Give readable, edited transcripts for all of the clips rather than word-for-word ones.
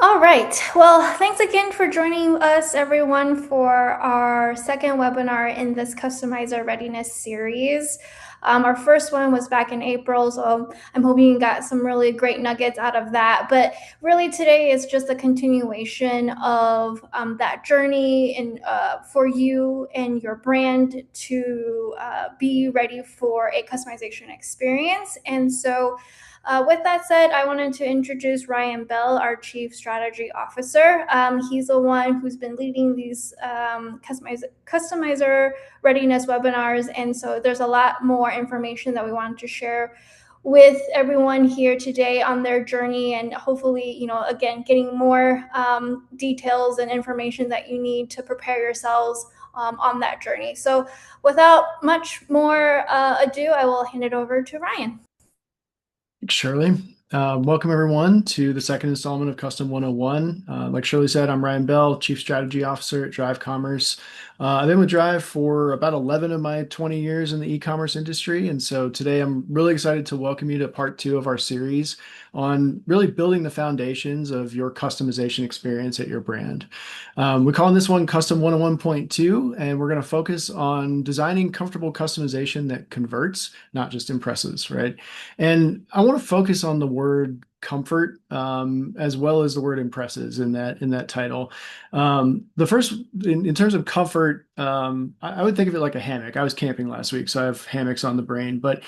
All right. Well, thanks again for joining us, everyone, for our second webinar in this Customizer Readiness series. Our first one was back in April, so I'm hoping you got some really great nuggets out of that. But really, today is just a continuation of that journey and for you and your brand to be ready for a customization experience. And so, with that said, I wanted to introduce Ryan Bell, our Chief Strategy Officer. He's the one who's been leading these customizer readiness webinars. And so there's a lot more information that we wanted to share with everyone here today on their journey, and hopefully, again, getting more details and information that you need to prepare yourselves on that journey. So without much more ado, I will hand it over to Ryan. Thanks, Shirley. Welcome everyone to the second installment of Custom 101. Like Shirley said, I'm Ryan Bell, Chief Strategy Officer at Drive Commerce. I've been with Drive for about 11 of my 20 years in the e-commerce industry. And so today I'm really excited to welcome you to part two of our series on really building the foundations of your customization experience at your brand. We're calling this one Custom 101.2, and we're going to focus on designing comfortable customization that converts, not just impresses, right? And I want to focus on the word comfort as well as the word impresses in that title. The first, in terms of comfort, I would think of it like a hammock. I was camping last week, so I have hammocks on the brain, but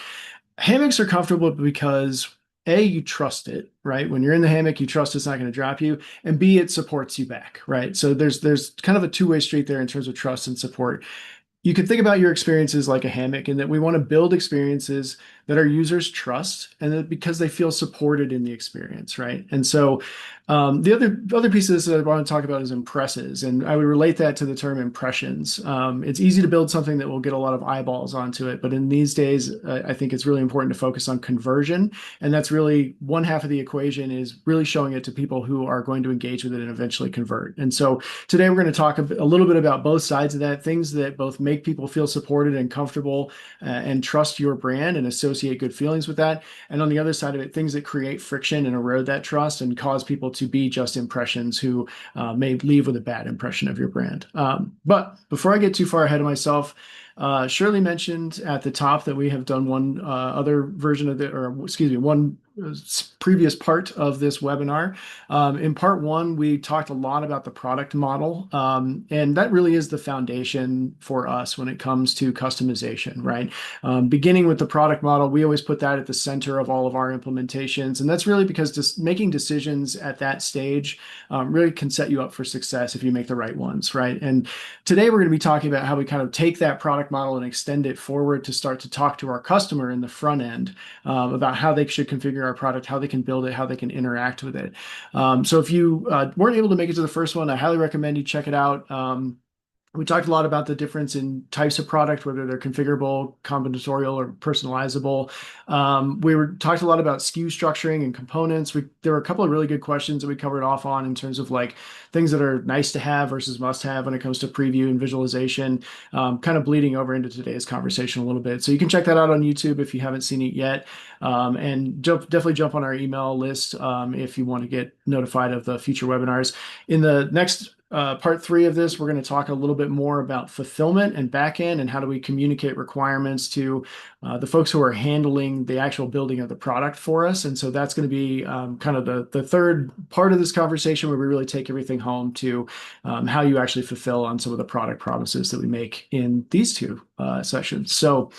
hammocks are comfortable because A, you trust it, right? When you're in the hammock, you trust it's not going to drop you, and B, it supports you back, right? So there's kind of a two-way street there in terms of trust and support. You could think about your experiences like a hammock, in that we want to build experiences that our users trust, and that because they feel supported in the experience, right? And so the other piece of this that I want to talk about is impresses, and I would relate that to the term impressions. It's easy to build something that will get a lot of eyeballs onto it, but in these days, I think it's really important to focus on conversion, and that's really one half of the equation, is really showing it to people who are going to engage with it and eventually convert. And so today we're going to talk a little bit about both sides of that, things that both make people feel supported and comfortable and trust your brand and associate good feelings with that. And on the other side of it, things that create friction and erode that trust and cause people to be just impressions who may leave with a bad impression of your brand. But before I get too far ahead of myself, Shirley mentioned at the top that we have done one other version of one previous part of this webinar. In part one, we talked a lot about the product model, and that really is the foundation for us when it comes to customization, right? Beginning with the product model, we always put that at the center of all of our implementations, and that's really because just making decisions at that stage really can set you up for success if you make the right ones, right? And today we're going to be talking about how we kind of take that product model and extend it forward to start to talk to our customer in the front end about how they should configure our product, how they can build it, how they can interact with it. So if you weren't able to make it to the first one, I highly recommend you check it out. We talked a lot about the difference in types of product, whether they're configurable, combinatorial, or personalizable. Talked a lot about SKU structuring and components. There were a couple of really good questions that we covered off on in terms of like things that are nice to have versus must have when it comes to preview and visualization, kind of bleeding over into today's conversation a little bit. So you can check that out on YouTube if you haven't seen it yet. And definitely jump on our email list if you want to get notified of the future webinars. In the next part three of this, we're going to talk a little bit more about fulfillment and backend and how do we communicate requirements to the folks who are handling the actual building of the product for us. And so that's going to be kind of the third part of this conversation, where we really take everything home to how you actually fulfill on some of the product promises that we make in these two sessions. So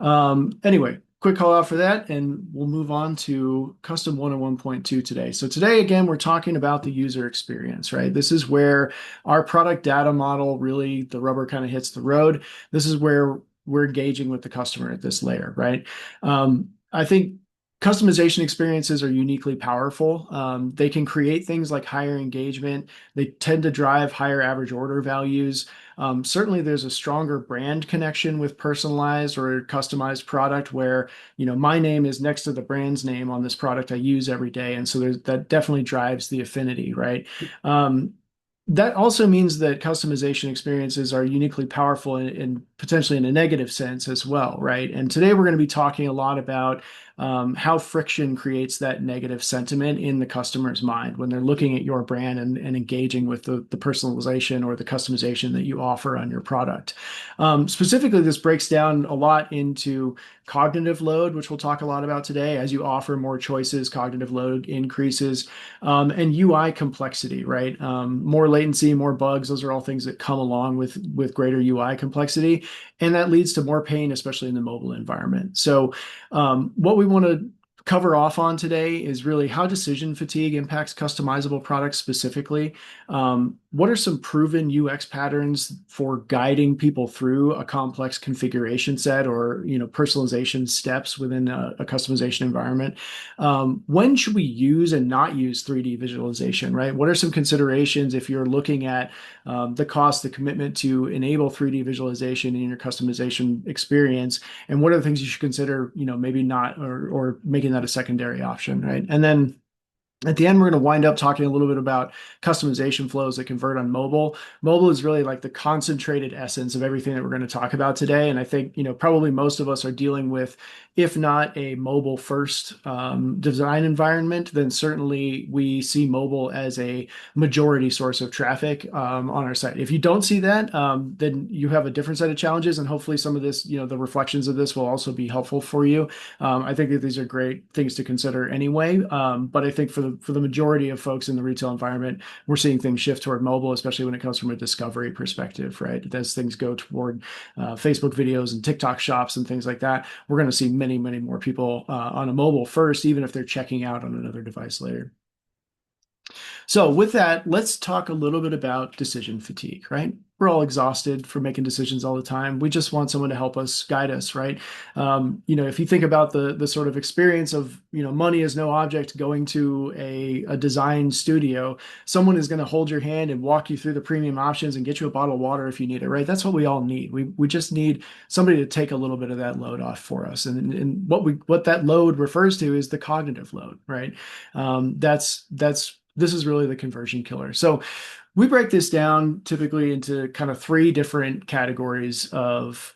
anyway, quick call out for that, and we'll move on to Custom 101.2 today. So today, again, we're talking about the user experience, right? This is where our product data model, really, the rubber kind of hits the road. This is where we're engaging with the customer at this layer, right? I think customization experiences are uniquely powerful. They can create things like higher engagement. They tend to drive higher average order values. Certainly, there's a stronger brand connection with personalized or customized product where, my name is next to the brand's name on this product I use every day. And so that definitely drives the affinity, right? That also means that customization experiences are uniquely powerful in potentially in a negative sense as well, right? And today we're going to be talking a lot about how friction creates that negative sentiment in the customer's mind when they're looking at your brand and engaging with the personalization or the customization that you offer on your product. Specifically, this breaks down a lot into cognitive load, which we'll talk a lot about today. As you offer more choices, cognitive load increases, and UI complexity, right? More latency, more bugs. Those are all things that come along with greater UI complexity, and that leads to more pain, especially in the mobile environment. So, what we want to cover off on today is really how decision fatigue impacts customizable products specifically. What are some proven UX patterns for guiding people through a complex configuration set or personalization steps within a customization environment? When should we use and not use 3D visualization, right? What are some considerations if you're looking at the cost, the commitment to enable 3D visualization in your customization experience? And what are the things you should consider, maybe not, or making that a secondary option, right? And then at the end, we're going to wind up talking a little bit about customization flows that convert on mobile. Mobile is really like the concentrated essence of everything that we're going to talk about today. And I think, probably most of us are dealing with, if not a mobile first design environment, then certainly we see mobile as a majority source of traffic on our site. If you don't see that, then you have a different set of challenges. And hopefully some of this, the reflections of this will also be helpful for you. I think that these are great things to consider anyway. But I think for the majority of folks in the retail environment, we're seeing things shift toward mobile, especially when it comes from a discovery perspective, right? As things go toward Facebook videos and TikTok shops and things like that, we're going to see many, many more people on a mobile first, even if they're checking out on another device later. So with that, let's talk a little bit about decision fatigue, right? We're all exhausted from making decisions all the time. We just want someone to help us, guide us, right? If you think about the sort of experience of, money is no object going to a design studio, someone is going to hold your hand and walk you through the premium options and get you a bottle of water if you need it, right? That's what we all need. We just need somebody to take a little bit of that load off for us. And what that load refers to is the cognitive load, right? This is really the conversion killer. So we break this down typically into kind of three different categories of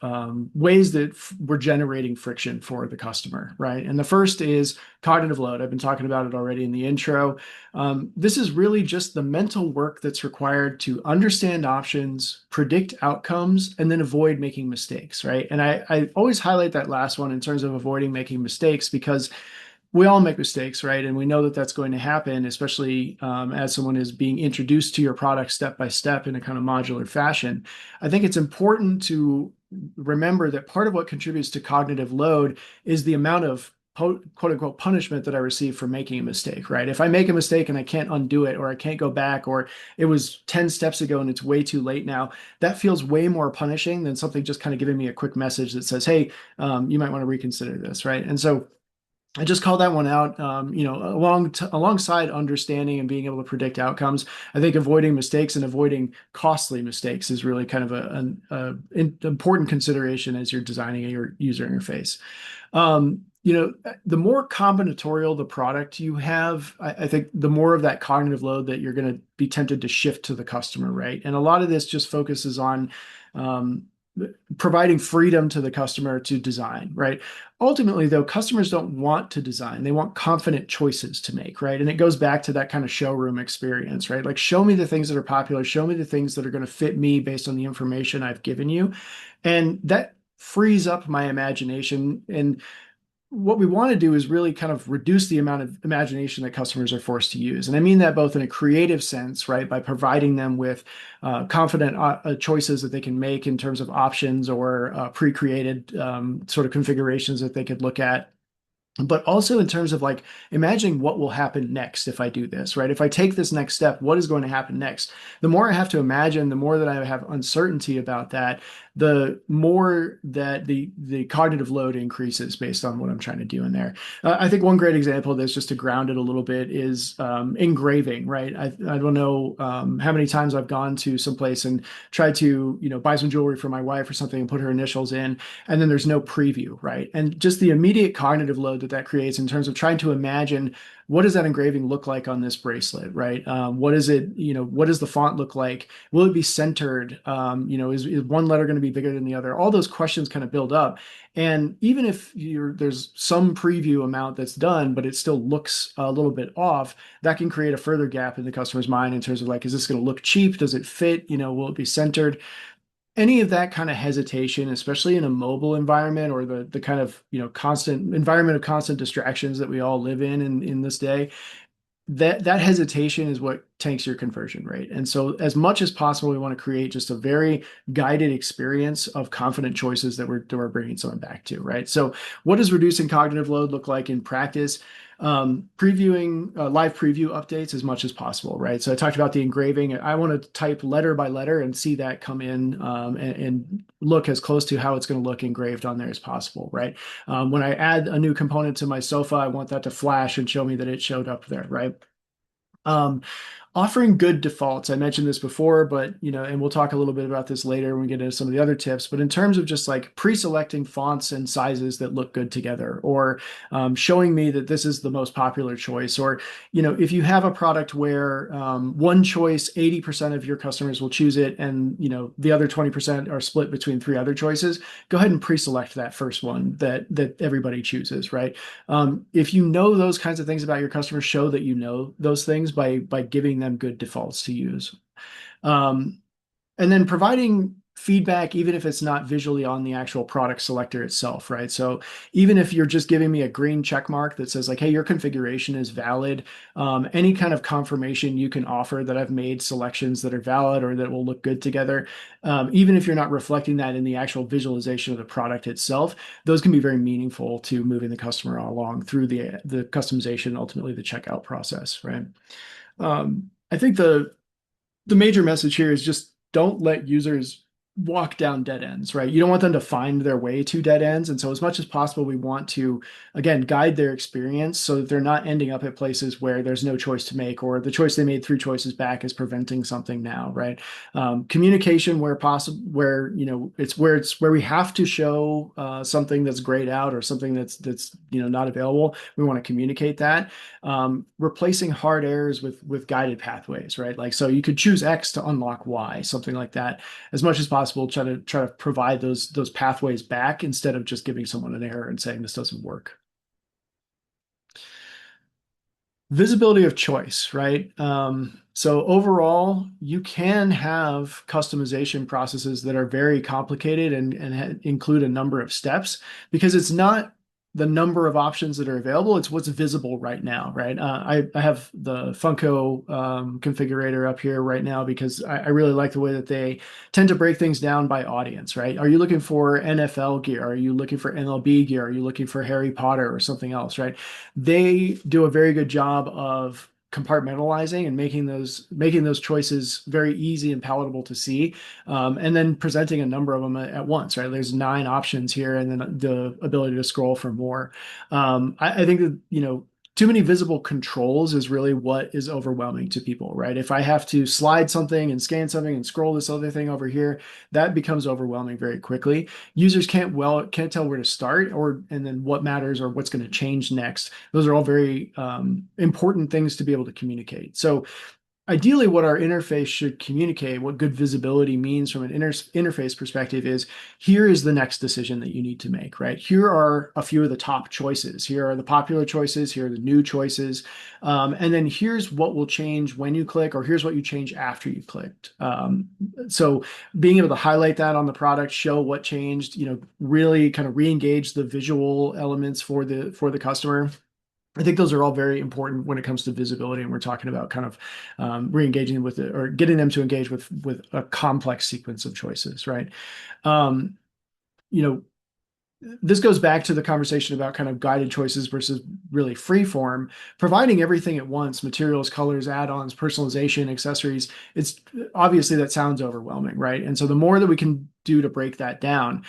ways that we're generating friction for the customer, right? And the first is cognitive load. I've been talking about it already in the intro. This is really just the mental work that's required to understand options, predict outcomes, and then avoid making mistakes, right? And I always highlight that last one in terms of avoiding making mistakes because we all make mistakes, right? And we know that that's going to happen, especially as someone is being introduced to your product step by step in a kind of modular fashion. I think it's important to remember that part of what contributes to cognitive load is the amount of quote unquote punishment that I receive for making a mistake, right? If I make a mistake and I can't undo it, or I can't go back, or it was 10 steps ago and it's way too late now, that feels way more punishing than something just kind of giving me a quick message that says, hey, you might want to reconsider this, right? And so I just call that one out. Alongside understanding and being able to predict outcomes, I think avoiding mistakes and avoiding costly mistakes is really kind of an important consideration as you're designing your user interface. The more combinatorial the product you have, I think the more of that cognitive load that you're going to be tempted to shift to the customer, right? And a lot of this just focuses on providing freedom to the customer to design, right? Ultimately, though, customers don't want to design. They want confident choices to make, right? And it goes back to that kind of showroom experience, right? Like, show me the things that are popular, show me the things that are going to fit me based on the information I've given you. And that frees up my imagination. And what we want to do is really kind of reduce the amount of imagination that customers are forced to use. And I mean that both in a creative sense, right, by providing them with confident choices that they can make in terms of options or pre-created sort of configurations that they could look at, but also in terms of like imagining what will happen next if I do this, right? If I take this next step, what is going to happen next? The more I have to imagine, the more that I have uncertainty about that, the more that the cognitive load increases based on what I'm trying to do in there. I think one great example of this, just to ground it a little bit, is engraving, right? I don't know how many times I've gone to someplace and tried to, buy some jewelry for my wife or something and put her initials in, and then there's no preview, right? And just the immediate cognitive load that creates in terms of trying to imagine what does that engraving look like on this bracelet, right? What is it, what does the font look like? Will it be centered? Is one letter going to be bigger than the other? All those questions kind of build up. And even if there's some preview amount that's done, but it still looks a little bit off, that can create a further gap in the customer's mind in terms of like, is this going to look cheap? Does it fit? Will it be centered? Any of that kind of hesitation, especially in a mobile environment or the kind of, constant environment of constant distractions that we all live in this day, that hesitation is what tanks your conversion rate. And so as much as possible, we want to create just a very guided experience of confident choices that we're bringing someone back to, right? So what does reducing cognitive load look like in practice? Previewing live preview updates as much as possible, right? So I talked about the engraving. I want to type letter by letter and see that come in and look as close to how it's going to look engraved on there as possible, right? When I add a new component to my sofa, I want that to flash and show me that it showed up there, right? Um, Offering good defaults. I mentioned this before, but and we'll talk a little bit about this later when we get into some of the other tips. But in terms of just like pre-selecting fonts and sizes that look good together, or showing me that this is the most popular choice, or if you have a product where one choice, 80% of your customers will choose it, and the other 20% are split between three other choices, go ahead and pre-select that first one that everybody chooses, right? If you know those kinds of things about your customers, show that you know those things by giving them good defaults to use. Um, and then providing feedback, even if it's not visually on the actual product selector itself, right? So even if you're just giving me a green check mark that says like, hey, your configuration is valid, any kind of confirmation you can offer that I've made selections that are valid or that will look good together, even if you're not reflecting that in the actual visualization of the product itself, those can be very meaningful to moving the customer along through the customization, ultimately the checkout process, right? I think the major message here is just don't let users walk down dead ends, right? You don't want them to find their way to dead ends. And so as much as possible, we want to, again, guide their experience so that they're not ending up at places where there's no choice to make, or the choice they made three choices back is preventing something now, right? Communication where possible, where, it's where we have to show something that's grayed out or something that's not available. We want to communicate that. Replacing hard errors with guided pathways, right? Like, so you could choose X to unlock Y, something like that. As much as possible, try to provide those pathways back instead of just giving someone an error and saying this doesn't work. Visibility of choice, right? So overall, you can have customization processes that are very complicated and include a number of steps because it's not the number of options that are available, it's what's visible right now, right? I have the Funko configurator up here right now because I really like the way that they tend to break things down by audience, right? Are you looking for NFL gear? Are you looking for MLB gear? Are you looking for Harry Potter or something else, right? They do a very good job of compartmentalizing and making those choices very easy and palatable to see, and then presenting a number of them at once, right? There's 9 options here, and then the ability to scroll for more. I think that too many visible controls is really what is overwhelming to people, right? If I have to slide something and scan something and scroll this other thing over here, that becomes overwhelming very quickly. Users can't tell where to start and then what matters or what's going to change next. Those are all very important things to be able to communicate. So ideally, what our interface should communicate, what good visibility means from an interface perspective is here is the next decision that you need to make, right? Here are a few of the top choices. Here are the popular choices. Here are the new choices. And then here's what will change when you click, or here's what you change after you clicked. So being able to highlight that on the product, show what changed, really kind of re-engage the visual elements for the customer. I think those are all very important when it comes to visibility, and we're talking about kind of re-engaging with it or getting them to engage with a complex sequence of choices, right? Um, you know, this goes back to the conversation about kind of guided choices versus really free form. Providing everything at once, materials, colors, add-ons, personalization, accessories, it's obviously that sounds overwhelming, right? And so the more that we can do to break that down,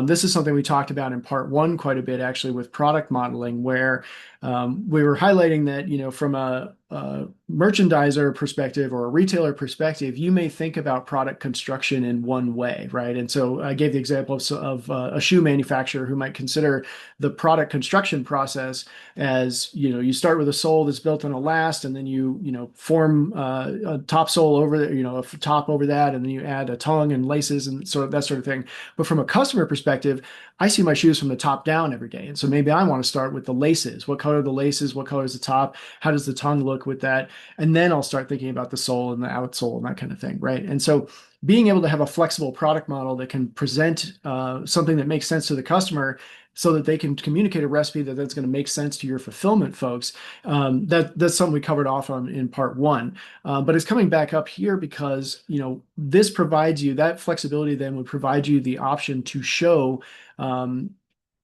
this is something we talked about in part one quite a bit actually with product modeling, where we were highlighting that, from a merchandiser perspective or a retailer perspective, you may think about product construction in one way, right? And so I gave the example of a shoe manufacturer who might consider the product construction process as, you start with a sole that's built on a last, and then you form a top sole over the, a top over that, and then you add a tongue and laces and sort of that sort of thing. But from a customer perspective, I see my shoes from the top down every day. And so maybe I want to start with the laces. What color are the laces? What color is the top? How does the tongue look with that? And then I'll start thinking about the sole and the outsole and that kind of thing, right? And so being able to have a flexible product model that can present something that makes sense to the customer so that they can communicate a recipe that's going to make sense to your fulfillment folks. That's something we covered off on in part one. But it's coming back up here because, this provides you that flexibility then would provide you the option to show um,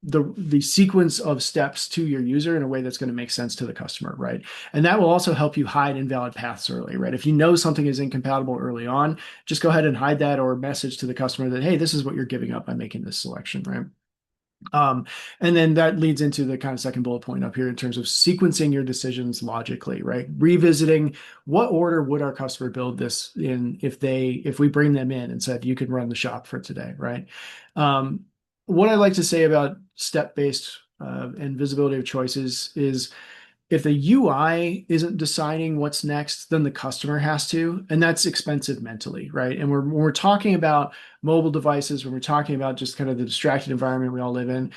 the sequence of steps to your user in a way that's going to make sense to the customer, right? And that will also help you hide invalid paths early, right? If you know something is incompatible early on, just go ahead and hide that or message to the customer that, hey, this is what you're giving up by making this selection, right? Um, and then that leads into the kind of second bullet point up here in terms of sequencing your decisions logically, right? Revisiting what order would our customer build this in if we bring them in and said, you can run the shop for today, right? Um, what I like to say about step-based and visibility of choices is if the UI isn't deciding what's next, then the customer has to, and that's expensive mentally, right? And when we're talking about mobile devices, when we're talking about just kind of the distracted environment we all live in,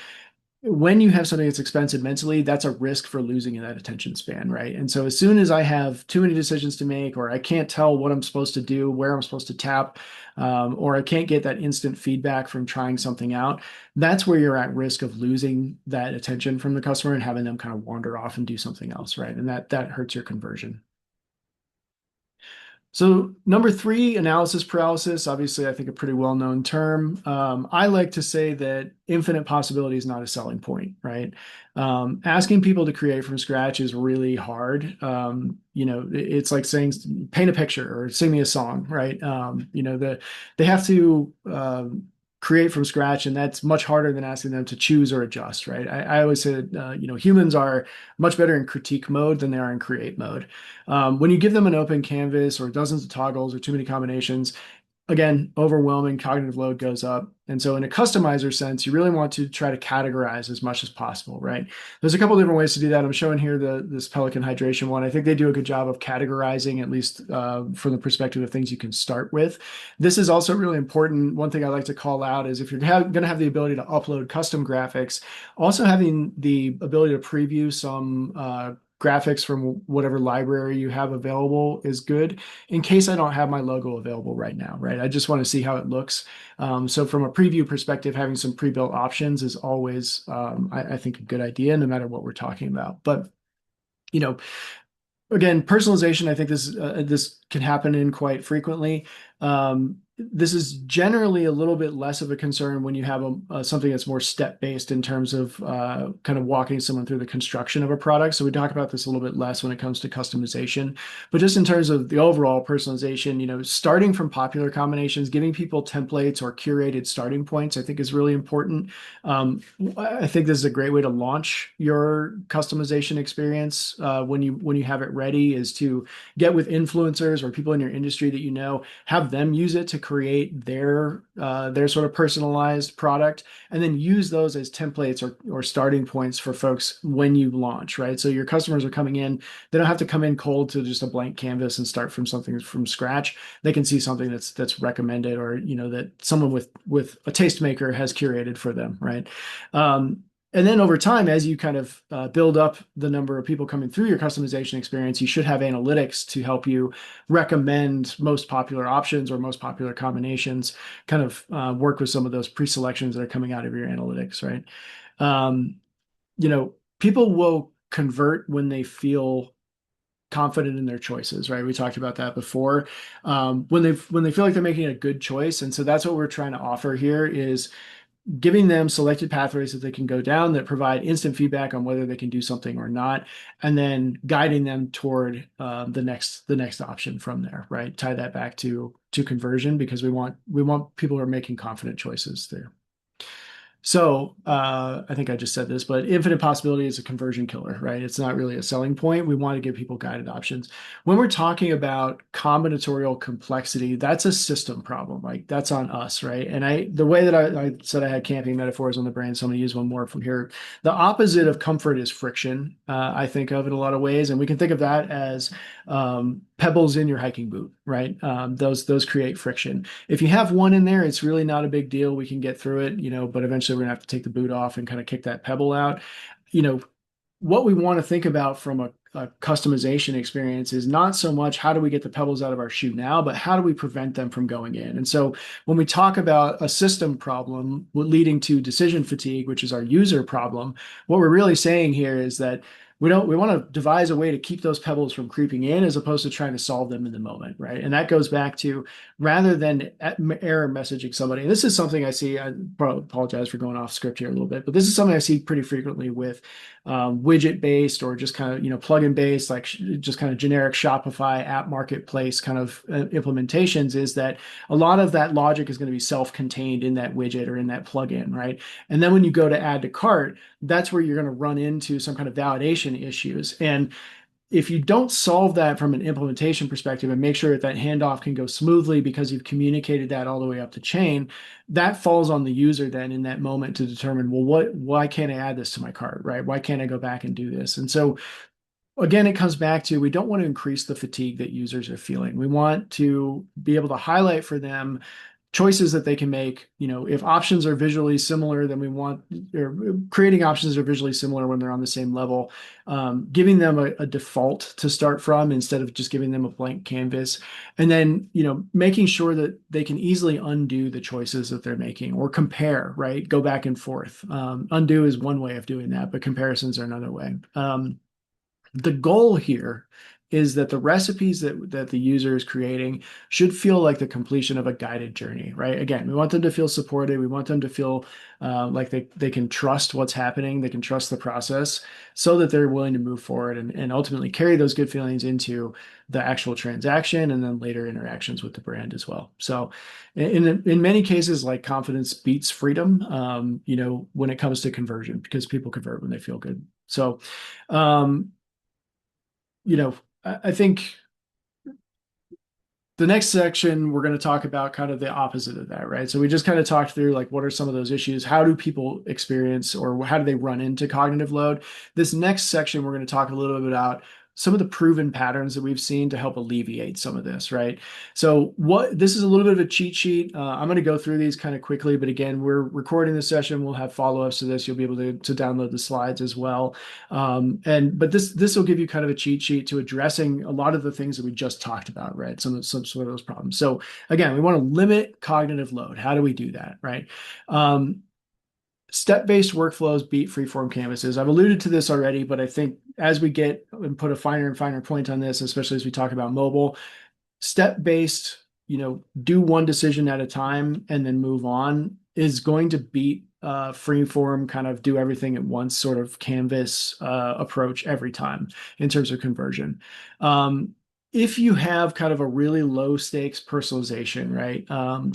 when you have something that's expensive mentally, that's a risk for losing that attention span, right? And so as soon as I have too many decisions to make, or I can't tell what I'm supposed to do, where I'm supposed to tap, or I can't get that instant feedback from trying something out, that's where you're at risk of losing that attention from the customer and having them kind of wander off and do something else, right? And that hurts your conversion. So number three, analysis paralysis, obviously, I think a pretty well-known term. I like to say that infinite possibility is not a selling point, right? Asking people to create from scratch is really hard. It's like saying, paint a picture or sing me a song, right? They have to create from scratch, and that's much harder than asking them to choose or adjust, right? I always said, humans are much better in critique mode than they are in create mode. When you give them an open canvas or dozens of toggles or too many combinations, again, overwhelming cognitive load goes up. And so in a customizer sense, you really want to try to categorize as much as possible, right? There's a couple different ways to do that. I'm showing here this Pelican hydration one. I think they do a good job of categorizing, at least from the perspective of things you can start with. This is also really important. One thing I like to call out is if you're going to have the ability to upload custom graphics, also having the ability to preview some graphics from whatever library you have available is good in case I don't have my logo available right now, right? I just want to see how it looks. So from a preview perspective, having some pre-built options is always, I think, a good idea, no matter what we're talking about. But, you know, again, personalization, I think this can happen in quite frequently. This is generally a little bit less of a concern when you have something that's more step-based in terms of kind of walking someone through the construction of a product. So we talk about this a little bit less when it comes to customization, but just in terms of the overall personalization, starting from popular combinations, giving people templates or curated starting points, I think is really important. I think this is a great way to launch your customization experience when you have it ready, is to get with influencers or people in your industry that have them use it to create their sort of personalized product, and then use those as templates or starting points for folks when you launch, right? So your customers are coming in, they don't have to come in cold to just a blank canvas and start from something from scratch. They can see something that's recommended, or that someone with a tastemaker has curated for them, right? And then over time, as you kind of build up the number of people coming through your customization experience, you should have analytics to help you recommend most popular options or most popular combinations, kind of work with some of those pre-selections that are coming out of your analytics, right? Um, People will convert when they feel confident in their choices, right? We talked about that before. When they feel like they're making a good choice. And so that's what we're trying to offer here, is giving them selected pathways that they can go down that provide instant feedback on whether they can do something or not, and then guiding them toward the next option from there, right? Tie that back to conversion, because we want people who are making confident choices there. So I think I just said this, but infinite possibility is a conversion killer, right? It's not really a selling point. We want to give people guided options. When we're talking about combinatorial complexity, that's a system problem. Like that's on us, right? And the way that I said I had camping metaphors on the brain, so I'm going to use one more from here. The opposite of comfort is friction. I think of in a lot of ways, and we can think of that as pebbles in your hiking boot, right? Those create friction. If you have one in there, it's really not a big deal. We can get through it, but eventually we're gonna have to take the boot off and kind of kick that pebble out. You know, what we want to think about from a customization experience is not so much how do we get the pebbles out of our shoe now, but how do we prevent them from going in? And so when we talk about a system problem leading to decision fatigue, which is our user problem, what we're really saying here is that we want to devise a way to keep those pebbles from creeping in as opposed to trying to solve them in the moment, right? And that goes back to rather than error messaging somebody. And this is something I see. I apologize for going off script here a little bit, but this is something I see pretty frequently with widget based or just kind of plugin based, like just kind of generic Shopify app marketplace kind of implementations. Is that a lot of that logic is going to be self-contained in that widget or in that plugin, right? And then when you go to add to cart, that's where you're going to run into some kind of validation issues. And if you don't solve that from an implementation perspective and make sure that that handoff can go smoothly because you've communicated that all the way up the chain, that falls on the user then in that moment to determine, well, why can't I add this to my cart, right? Why can't I go back and do this? And so again, it comes back to we don't want to increase the fatigue that users are feeling. We want to be able to highlight for them choices that they can make. If options are visually similar, then we want, or creating options are visually similar when they're on the same level, giving them a default to start from instead of just giving them a blank canvas. And then, making sure that they can easily undo the choices that they're making or compare, right? Go back and forth. Undo is one way of doing that, but comparisons are another way. The goal here is that the recipes that the user is creating should feel like the completion of a guided journey, right? Again, we want them to feel supported. We want them to feel like they can trust what's happening. They can trust the process so that they're willing to move forward and ultimately carry those good feelings into the actual transaction and then later interactions with the brand as well. So in many cases, like confidence beats freedom, when it comes to conversion because people convert when they feel good. So, um, I think the next section, we're going to talk about kind of the opposite of that, right? So we just kind of talked through like what are some of those issues? How do people experience or how do they run into cognitive load? This next section, we're going to talk a little bit about some of the proven patterns that we've seen to help alleviate some of this, right? So this is a little bit of a cheat sheet. I'm going to go through these kind of quickly, but again, we're recording this session. We'll have follow-ups to this. You'll be able to download the slides as well. But this will give you kind of a cheat sheet to addressing a lot of the things that we just talked about, right? Some sort of those problems. So again, we want to limit cognitive load. How do we do that, right? Step-based workflows beat free-form canvases. I've alluded to this already, but I think as we get and put a finer and finer point on this, especially as we talk about mobile, step-based, do one decision at a time and then move on is going to beat free-form kind of do everything at once sort of canvas approach every time in terms of conversion. If you have kind of a really low stakes personalization, right?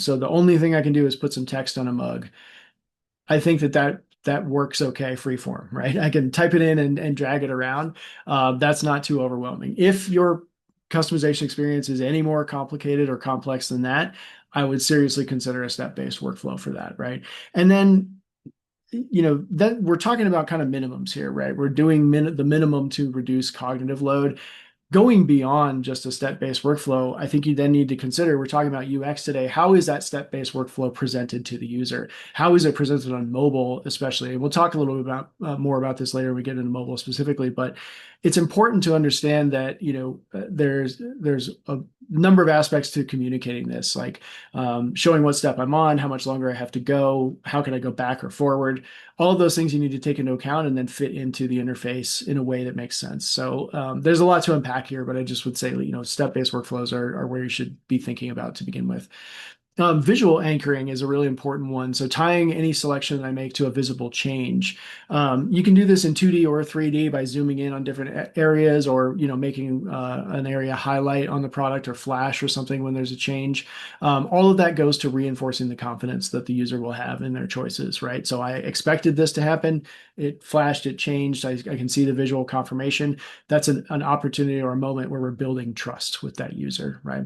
So the only thing I can do is put some text on a mug. I think that works okay freeform, right? I can type it in and drag it around. That's not too overwhelming. If your customization experience is any more complicated or complex than that, I would seriously consider a step-based workflow for that, right? And then that we're talking about kind of minimums here, right? We're doing the minimum to reduce cognitive load. Going beyond just a step-based workflow, I think you then need to consider, we're talking about UX today, how is that step-based workflow presented to the user? How is it presented on mobile, especially? And we'll talk a little bit about more about this later when we get into mobile specifically, but it's important to understand that, there's a number of aspects to communicating this, like showing what step I'm on, how much longer I have to go, how can I go back or forward? All of those things you need to take into account and then fit into the interface in a way that makes sense. So there's a lot to unpack here, but I just would say, step-based workflows are where you should be thinking about to begin with. Visual anchoring is a really important one. So tying any selection that I make to a visible change. You can do this in 2D or 3D by zooming in on different areas, or making an area highlight on the product or flash or something when there's a change. All of that goes to reinforcing the confidence that the user will have in their choices, right? So I expected this to happen. It flashed, it changed. I can see the visual confirmation. That's an opportunity or a moment where we're building trust with that user, right?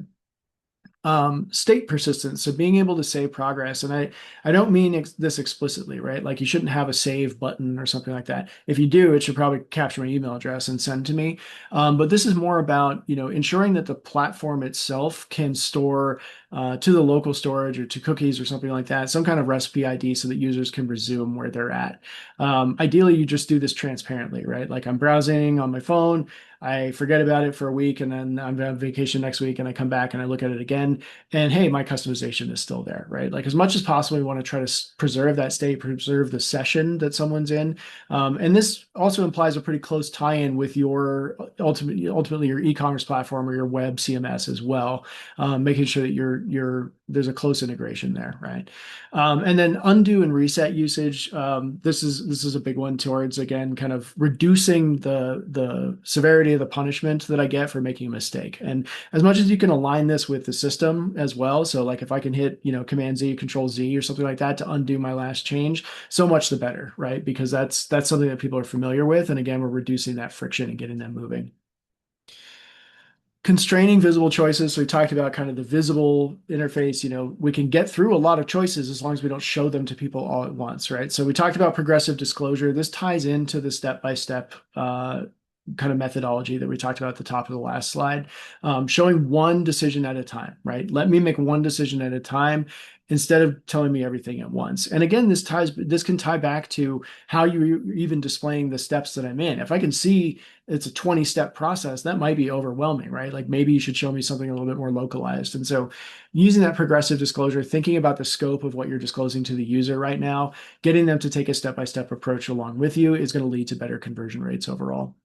State persistence. So being able to save progress. And I don't mean this explicitly, right? Like you shouldn't have a save button or something like that. If you do, it should probably capture my email address and send to me. But this is more about, ensuring that the platform itself can store to the local storage or to cookies or something like that, some kind of recipe ID so that users can resume where they're at. Ideally, you just do this transparently, right? Like I'm browsing on my phone. I forget about it for a week and then I'm on vacation next week and I come back and I look at it again and hey, my customization is still there, right? Like as much as possible, we want to try to preserve that state, preserve the session that someone's in. And this also implies a pretty close tie-in with your ultimately your e-commerce platform or your web CMS as well, making sure that there's a close integration there, right? And then undo and reset usage. This is a big one towards again kind of reducing the severity of the punishment that I get for making a mistake. And as much as you can align this with the system as well, so like if I can hit Command Z, Control Z or something like that to undo my last change, so much the better, right? Because that's something that people are familiar with, and again, we're reducing that friction and getting them moving. Constraining visible choices. So we talked about kind of the visible interface. We can get through a lot of choices as long as we don't show them to people all at once, right? So we talked about progressive disclosure. This ties into the step-by-step kind of methodology that we talked about at the top of the last slide, showing one decision at a time, right? Let me make one decision at a time instead of telling me everything at once. And again, this can tie back to how you're even displaying the steps that I'm in. If I can see it's a 20-step process, that might be overwhelming, right? Like maybe you should show me something a little bit more localized. And so using that progressive disclosure, thinking about the scope of what you're disclosing to the user right now, getting them to take a step-by-step approach along with you is going to lead to better conversion rates overall.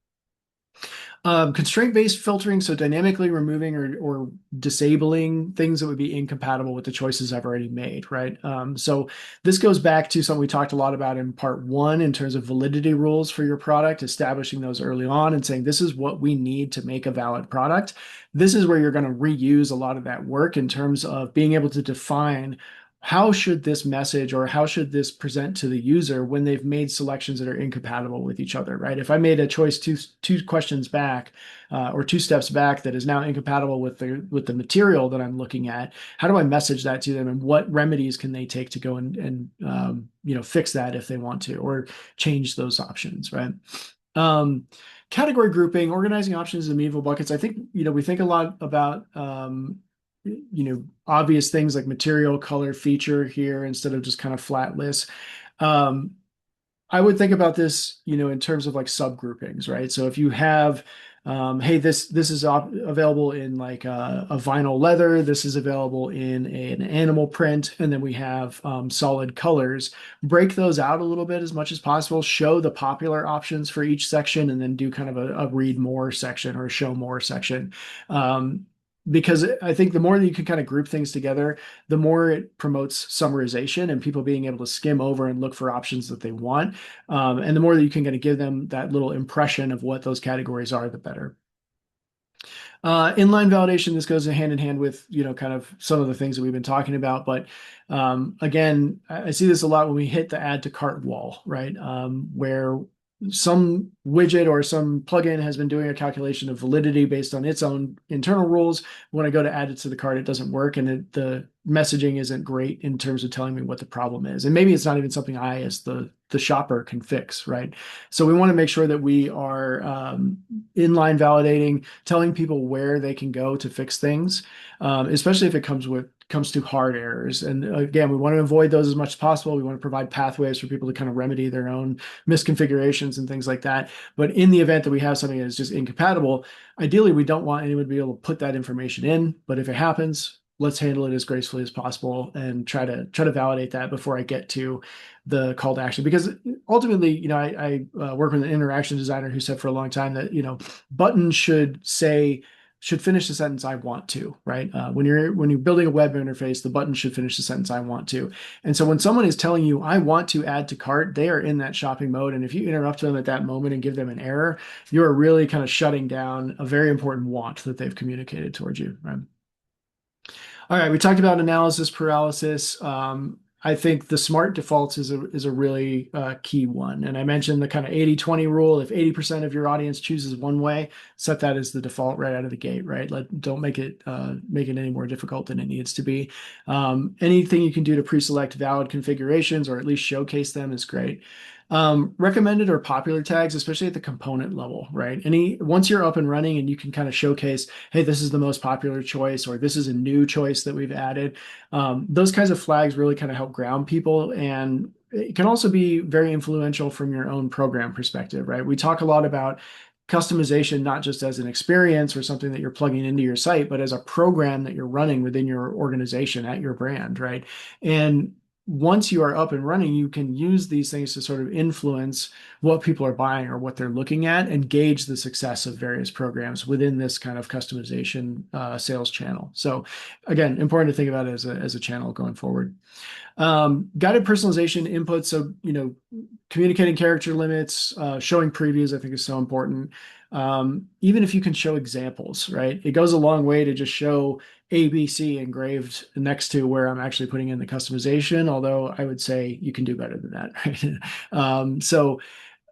Constraint-based filtering, so dynamically removing or disabling things that would be incompatible with the choices I've already made, right? So this goes back to something we talked a lot about in part one in terms of validity rules for your product, establishing those early on and saying, this is what we need to make a valid product. This is where you're going to reuse a lot of that work in terms of being able to define how should this message or how should this present to the user when they've made selections that are incompatible with each other, right? If I made a choice two questions back or two steps back that is now incompatible with the material that I'm looking at, how do I message that to them and what remedies can they take to go and fix that if they want to or change those options, right? Um, Category grouping, organizing options in immutable buckets. I think, we think a lot about obvious things like material, color, feature here instead of just kind of flat lists. Um, I would think about this, in terms of like subgroupings, right? So if you have, hey, this is available in like a vinyl leather, this is available in an animal print, and then we have solid colors. Break those out a little bit as much as possible. Show the popular options for each section, and then do kind of a read more section or a show more section. Because I think the more that you can kind of group things together, the more it promotes summarization and people being able to skim over and look for options that they want. And the more that you can kind of give them that little impression of what those categories are, the better. Inline validation, this goes hand in hand with, kind of some of the things that we've been talking about. But again, I see this a lot when we hit the add to cart wall, right? Where some widget or some plugin has been doing a calculation of validity based on its own internal rules. When I go to add it to the cart, it doesn't work, and the messaging isn't great in terms of telling me what the problem is. And maybe it's not even something I, as the shopper, can fix, right? So we want to make sure that we are inline validating, telling people where they can go to fix things, especially if it comes to hard errors. And again, we want to avoid those as much as possible. We want to provide pathways for people to kind of remedy their own misconfigurations and things like that. But in the event that we have something that is just incompatible, ideally, we don't want anyone to be able to put that information in. But if it happens, let's handle it as gracefully as possible and try to validate that before I get to the call to action. Because ultimately, I work with an interaction designer who said for a long time that, buttons should say should finish the sentence I want to, right? When you're building a web interface, the button should finish the sentence I want to. And so when someone is telling you I want to add to cart, they are in that shopping mode. And if you interrupt them at that moment and give them an error, you're really kind of shutting down a very important want that they've communicated towards you, right? All right, we talked about analysis paralysis. I think the smart defaults is a really key one. And I mentioned the kind of 80-20 rule. If 80% of your audience chooses one way, set that as the default right out of the gate, right? Don't make it any more difficult than it needs to be. Anything you can do to pre-select valid configurations or at least showcase them is great. Recommended or popular tags, especially at the component level, right? Once you're up and running and you can kind of showcase, hey, this is the most popular choice, or this is a new choice that we've added. Those kinds of flags really kind of help ground people, and it can also be very influential from your own program perspective, right? We talk a lot about customization, not just as an experience or something that you're plugging into your site, but as a program that you're running within your organization at your brand, right? And once you are up and running, you can use these things to sort of influence what people are buying or what they're looking at and gauge the success of various programs within this kind of customization sales channel. So again, important to think about it as a channel going forward. Guided personalization input. So, communicating character limits, showing previews, I think is so important. Even if you can show examples, right? It goes a long way to just show ABC engraved next to where I'm actually putting in the customization, although I would say you can do better than that, right? So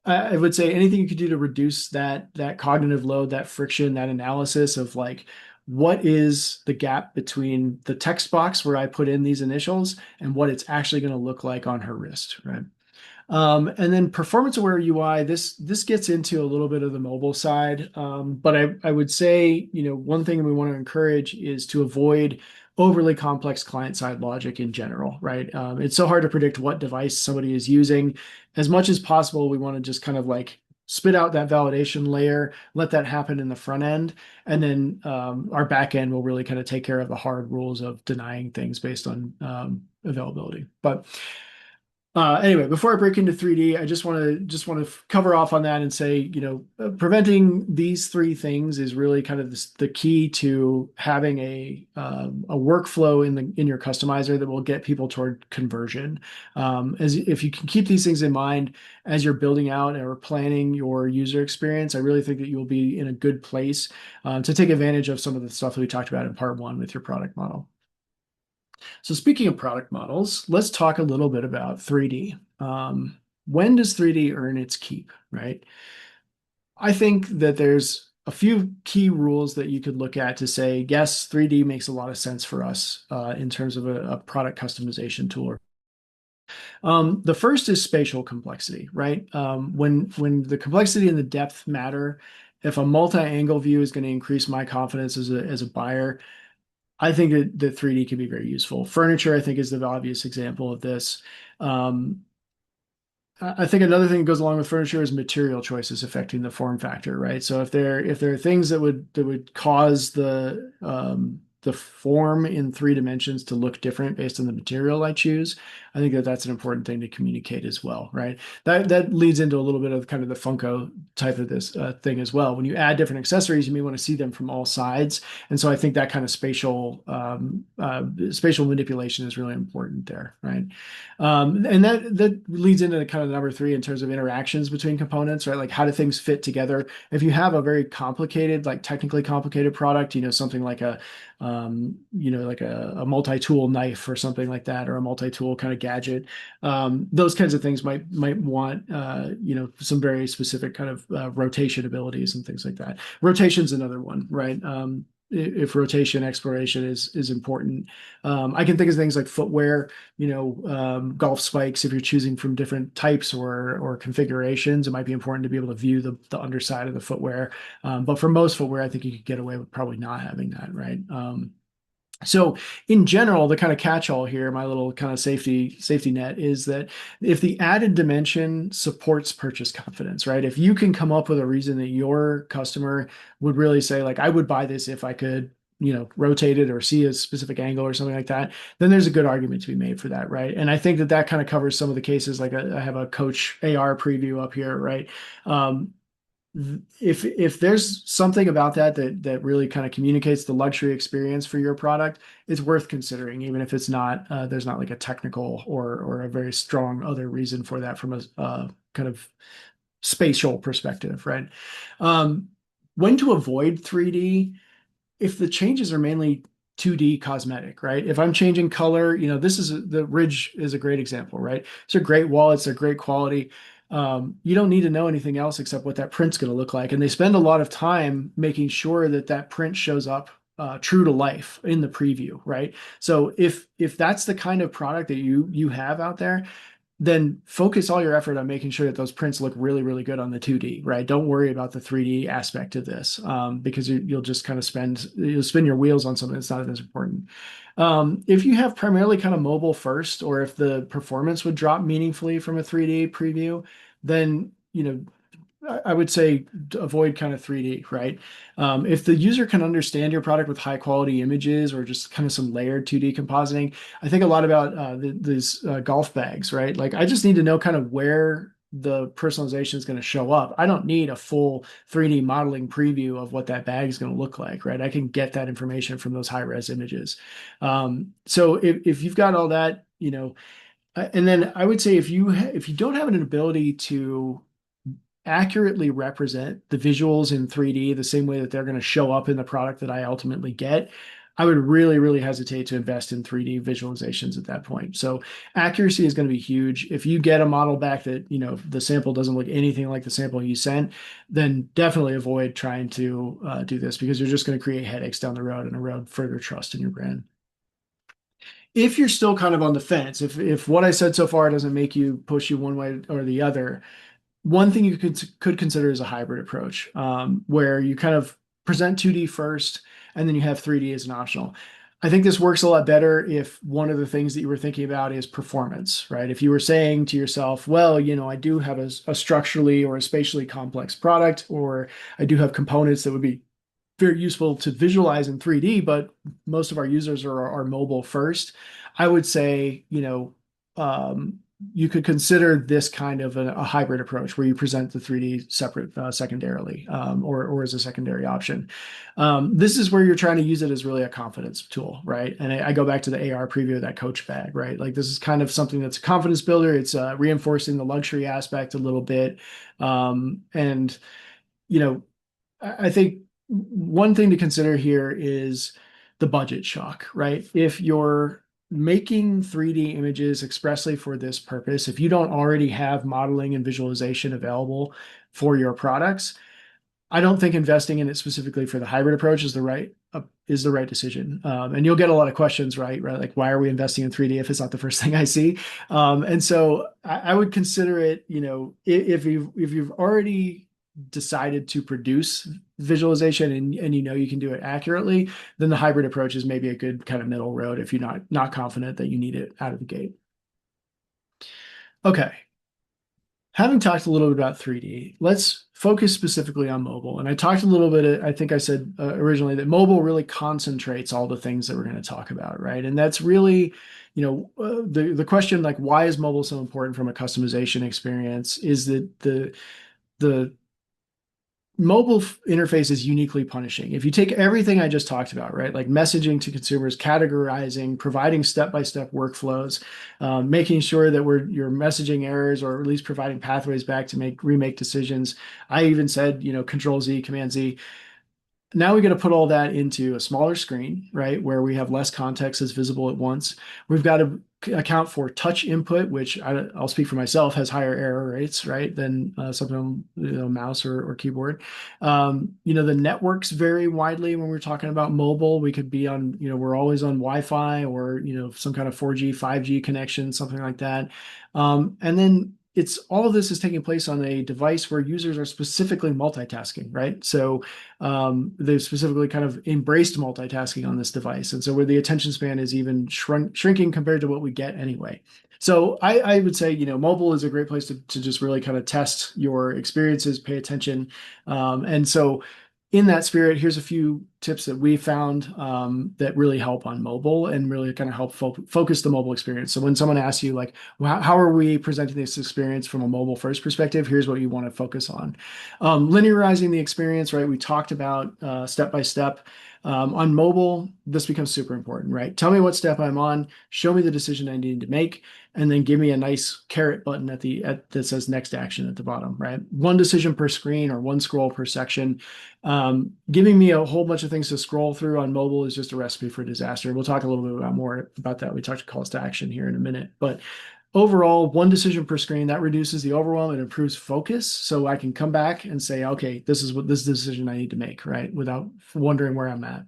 I would say anything you could do to reduce that cognitive load, that friction, that analysis of like what is the gap between the text box where I put in these initials and what it's actually going to look like on her wrist, right? And then performance aware UI, this gets into a little bit of the mobile side. But I would say, one thing we want to encourage is to avoid overly complex client-side logic in general, right? It's so hard to predict what device somebody is using. As much as possible, we want to just kind of like spit out that validation layer, let that happen in the front end, and then our back end will really kind of take care of the hard rules of denying things based on availability. But anyway, before I break into 3D, I just want to cover off on that and say, preventing these three things is really kind of the key to having a workflow in your customizer that will get people toward conversion. As if you can keep these things in mind as you're building out or planning your user experience, I really think that you'll be in a good place to take advantage of some of the stuff that we talked about in part one with your product model. So speaking of product models, let's talk a little bit about 3D. When does 3D earn its keep, right? I think that there's a few key rules that you could look at to say, yes, 3D makes a lot of sense for us in terms of a product customization tool. The first is spatial complexity, right? When the complexity and the depth matter, if a multi-angle view is going to increase my confidence as a buyer, I think that 3D can be very useful. Furniture, I think, is the obvious example of this. Um, I think another thing that goes along with furniture is material choices affecting the form factor, right? So if there are things that would cause the form in 3 dimensions to look different based on the material I choose, I think that that's an important thing to communicate as well, right? That leads into a little bit of kind of the Funko type of this thing as well. When you add different accessories, you may want to see them from all sides, and so I think that kind of spatial manipulation is really important there, right? And that leads into kind of number three in terms of interactions between components, right? Like how do things fit together? If you have a very complicated, like technically complicated product, something like a multi-tool knife or something like that, or a multi-tool kind of gadget, those kinds of things might want, some very specific kind of rotation abilities and things like that. Rotation's another one, right? If rotation exploration is important. I can think of things like footwear, golf spikes. If you're choosing from different types or configurations, it might be important to be able to view the underside of the footwear. But for most footwear, I think you could get away with probably not having that, right? So in general, the kind of catch-all here, my little kind of safety net is that if the added dimension supports purchase confidence, right? If you can come up with a reason that your customer would really say, like, I would buy this if I could, rotate it or see a specific angle or something like that, then there's a good argument to be made for that, right? And I think that kind of covers some of the cases. Like I have a Coach AR preview up here, right? if there's something about that really kind of communicates the luxury experience for your product, it's worth considering, even if it's not there's not like a technical or a very strong other reason for that from a kind of spatial perspective, right? Um, when to avoid 3D if the changes are mainly 2D cosmetic, right? If I'm changing color, this is the Ridge is a great example, right? It's a great wall, it's a great quality. You don't need to know anything else except what that print's going to look like. And they spend a lot of time making sure that that print shows up true to life in the preview, right? So if that's the kind of product that you have out there, then focus all your effort on making sure that those prints look really, really good on the 2D, right? Don't worry about the 3D aspect of this because you'll just kind of you'll spin your wheels on something that's not as important. If you have primarily kind of mobile first, or if the performance would drop meaningfully from a 3D preview, then, I would say to avoid kind of 3D, right? If the user can understand your product with high quality images or just kind of some layered 2D compositing, I think a lot about these golf bags, right? Like I just need to know kind of where the personalization is going to show up. I don't need a full 3D modeling preview of what that bag is going to look like, right? I can get that information from those high res images. So if you've got all that, and then I would say if you don't have an ability to accurately represent the visuals in 3D the same way that they're going to show up in the product that I ultimately get, I would really, really hesitate to invest in 3D visualizations at that point. So accuracy is going to be huge. If you get a model back that, the sample doesn't look anything like the sample you sent, then definitely avoid trying to do this because you're just going to create headaches down the road and erode further trust in your brand. If you're still kind of on the fence, if what I said so far doesn't make you push you one way or the other, one thing you could consider is a hybrid approach, where you kind of present 2D first, and then you have 3D as an optional. I think this works a lot better if one of the things that you were thinking about is performance, right? If you were saying to yourself, well, I do have a structurally or a spatially complex product, or I do have components that would be very useful to visualize in 3D, but most of our users are mobile first. I would say, you could consider this kind of a hybrid approach where you present the 3D separate secondarily or as a secondary option. This is where you're trying to use it as really a confidence tool, right? And I go back to the AR preview of that Coach bag, right? Like this is kind of something that's a confidence builder. It's reinforcing the luxury aspect a little bit. And, you know, I think one thing to consider here is the budget shock, right? If you're making 3D images expressly for this purpose, if you don't already have modeling and visualization available for your products, I don't think investing in it specifically for the hybrid approach is the right decision. And you'll get a lot of questions, right? Right, like why are we investing in 3D if it's not the first thing I see? And so I would consider it. If you've already decided to produce visualization and you can do it accurately, then the hybrid approach is maybe a good kind of middle road if you're not confident that you need it out of the gate. Okay, having talked a little bit about 3D, let's focus specifically on mobile. And I talked a little bit, I think I said originally that mobile really concentrates all the things that we're going to talk about, right? And that's really, the question like why is mobile so important from a customization experience is that the mobile interface is uniquely punishing. If you take everything I just talked about, right, like messaging to consumers, categorizing, providing step-by-step workflows, making sure that you're messaging errors or at least providing pathways back to remake decisions. I even said, Control Z, Command Z. Now we got to put all that into a smaller screen, right, where we have less context that's visible at once. We've got to account for touch input, which I'll speak for myself, has higher error rates, right, than something on mouse or keyboard. The networks vary widely when we're talking about mobile. We could be on, we're always on Wi-Fi or, some kind of 4G, 5G connection, something like that. And then all of this is taking place on a device where users are specifically multitasking, right? So they've specifically kind of embraced multitasking on this device. And so where the attention span is even shrinking compared to what we get anyway. So I would say, mobile is a great place to just really kind of test your experiences, pay attention. And so in that spirit, here's a few tips that we found that really help on mobile and really kind of help focus the mobile experience. So when someone asks you like, well, how are we presenting this experience from a mobile first perspective? Here's what you want to focus on. Linearizing the experience, right? We talked about step by step. On mobile, this becomes super important, right? Tell me what step I'm on, show me the decision I need to make, and then give me a nice caret button that says next action at the bottom, right? One decision per screen or one scroll per section. Giving me a whole bunch of things to scroll through on mobile is just a recipe for disaster. We'll talk a little bit more about that. We talked calls to action here in a minute, but overall, one decision per screen that reduces the overwhelm and improves focus. So I can come back and say, okay, this is what this decision I need to make, right? Without wondering where I'm at.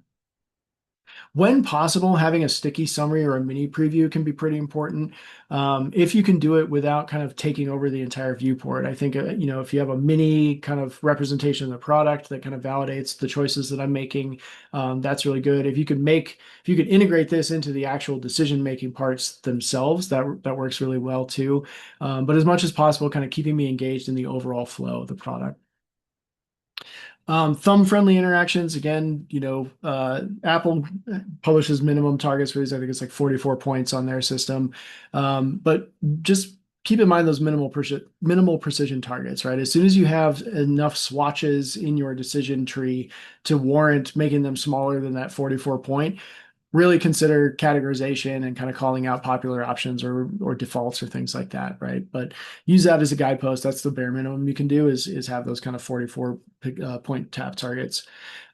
When possible, having a sticky summary or a mini preview can be pretty important. If you can do it without kind of taking over the entire viewport, I think, if you have a mini kind of representation of the product that kind of validates the choices that I'm making, that's really good. If you could integrate this into the actual decision-making parts themselves, that works really well too. But as much as possible, kind of keeping me engaged in the overall flow of the product. Thumb-friendly interactions, again, Apple publishes minimum targets for these. I think it's like 44 points on their system. But just keep in mind those minimal precision targets, right? As soon as you have enough swatches in your decision tree to warrant making them smaller than that 44 point, really consider categorization and kind of calling out popular options or defaults or things like that, right? But use that as a guidepost. That's the bare minimum you can do is have those kind of 44 point tap targets.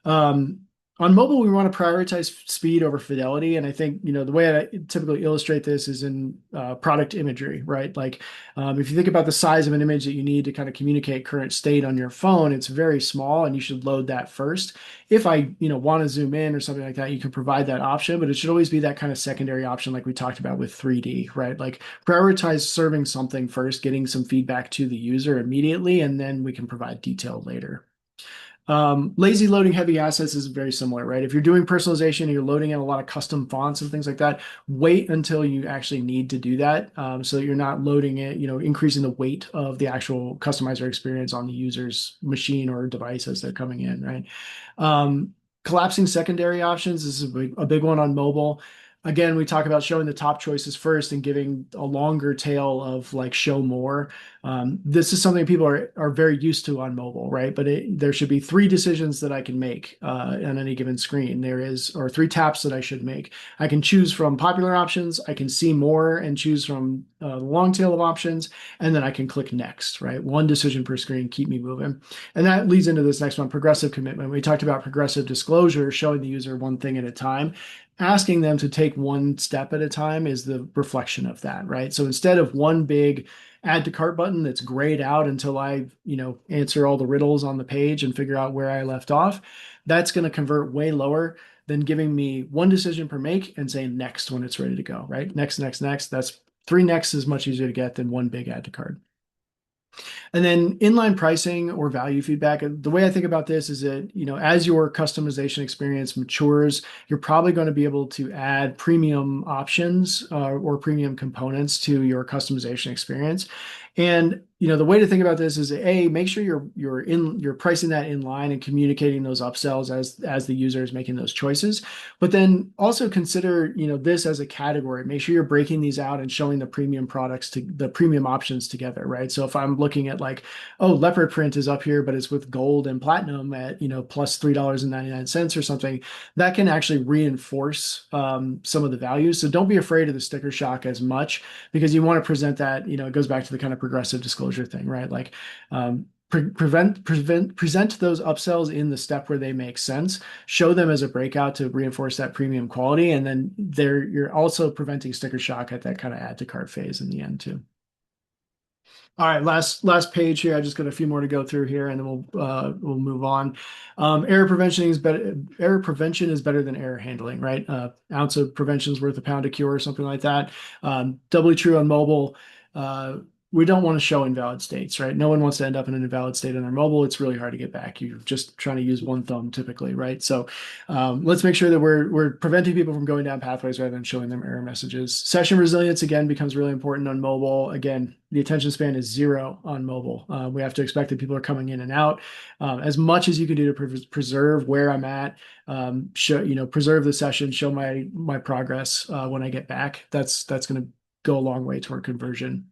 Um, on mobile, we want to prioritize speed over fidelity. And I think, the way I typically illustrate this is in product imagery, right? Like if you think about the size of an image that you need to kind of communicate current state on your phone, it's very small and you should load that first. If I, want to zoom in or something like that, you can provide that option, but it should always be that kind of secondary option like we talked about with 3D, right? Like prioritize serving something first, getting some feedback to the user immediately, and then we can provide detail later. Lazy loading heavy assets is very similar, right? If you're doing personalization and you're loading in a lot of custom fonts and things like that, wait until you actually need to do that, so that you're not loading it, increasing the weight of the actual customizer experience on the user's machine or device as they're coming in, right? Um, Collapsing secondary options is a big one on mobile. Again, we talk about showing the top choices first and giving a longer tail of like show more. This is something people are very used to on mobile, right? But there should be three decisions that I can make on any given screen. Or three taps that I should make. I can choose from popular options. I can see more and choose from the long tail of options, and then I can click next, right? One decision per screen, keep me moving. And that leads into this next one, progressive commitment. We talked about progressive disclosure, showing the user one thing at a time. Asking them to take one step at a time is the reflection of that, right? So instead of one big add to cart button that's grayed out until I, answer all the riddles on the page and figure out where I left off, that's going to convert way lower than giving me one decision per make and saying next when it's ready to go, right? Next, next, next. That's three next is much easier to get than one big add to cart. And then inline pricing or value feedback. The way I think about this is that, as your customization experience matures, you're probably going to be able to add premium options or premium components to your customization experience. And the way to think about this is make sure you're pricing that in line and communicating those upsells as the user is making those choices. But then also consider this as a category. Make sure you're breaking these out and showing the premium products to the premium options together, right? So if I'm looking at like, oh, leopard print is up here, but it's with gold and platinum at plus $3.99 or something, that can actually reinforce some of the values. So don't be afraid of the sticker shock as much because you want to present that. It goes back to the kind of progressive disclosure thing, right? Like present those upsells in the step where they make sense, show them as a breakout to reinforce that premium quality, and then you're also preventing sticker shock at that kind of add to cart phase in the end too. All right, last page here. I just got a few more to go through here, and then we'll move on. Error prevention is better. Error prevention is better than error handling, right? Ounce of prevention is worth a pound of cure, or something like that. Doubly true on mobile. we don't want to show invalid states, right? No one wants to end up in an invalid state on their mobile. It's really hard to get back. You're just trying to use one thumb typically, right? So let's make sure that we're preventing people from going down pathways rather than showing them error messages. Session resilience again becomes really important on mobile. Again, the attention span is zero on mobile. We have to expect that people are coming in and out. As much as you can do to preserve where I'm at, preserve the session, show my progress when I get back. That's going to go a long way toward conversion.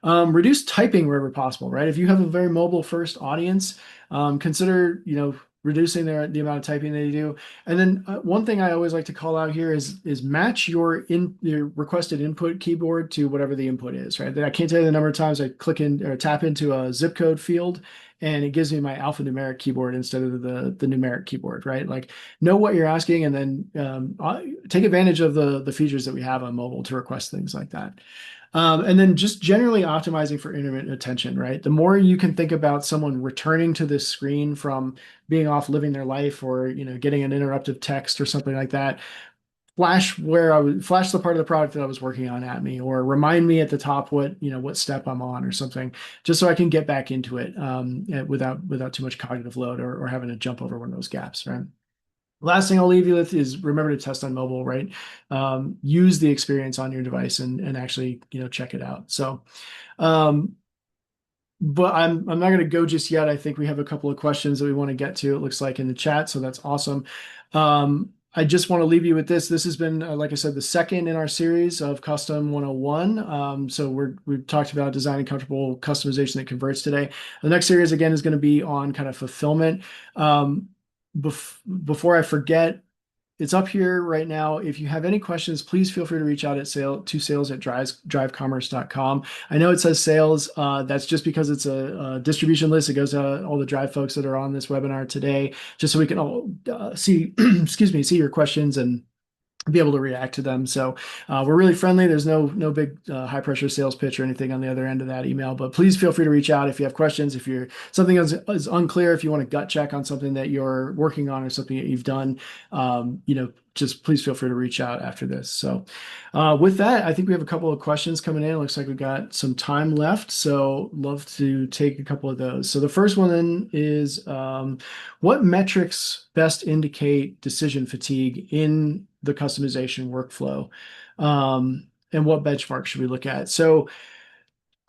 Reduce typing wherever possible, right? If you have a very mobile first audience, consider, reducing the amount of typing they do. And then one thing I always like to call out here is match your requested input keyboard to whatever the input is, right? I can't tell you the number of times I click in or tap into a zip code field and it gives me my alphanumeric keyboard instead of the numeric keyboard, right? Like know what you're asking and then take advantage of the features that we have on mobile to request things like that. And then just generally optimizing for intermittent attention, right? The more you can think about someone returning to this screen from being off living their life or, getting an interruptive text or something like that, flash the part of the product that I was working on at me, or remind me at the top what step I'm on or something, just so I can get back into it without too much cognitive load or having to jump over one of those gaps, right? Last thing I'll leave you with is remember to test on mobile, right? Use the experience on your device and actually, check it out. So, um, but I'm not going to go just yet. I think we have a couple of questions that we want to get to, it looks like in the chat. So that's awesome. I just want to leave you with this. This has been, like I said, the second in our series of Custom 101. So we've talked about designing comfortable customization that converts today. The next series, again, is going to be on kind of fulfillment. Before I forget, it's up here right now. If you have any questions, please feel free to reach out at sales@drivecommerce.com. I know it says sales. That's just because it's a distribution list. It goes to all the Drive folks that are on this webinar today, just so we can all see, excuse me, see your questions and be able to react to them. So we're really friendly. There's no big high pressure sales pitch or anything on the other end of that email, but please feel free to reach out if you have questions, if you're something is unclear, if you want to gut check on something that you're working on or something that you've done, just please feel free to reach out after this. So with that, I think we have a couple of questions coming in. It looks like we've got some time left. So love to take a couple of those. So the first one then is what metrics best indicate decision fatigue in the customization workflow? And what benchmark should we look at? So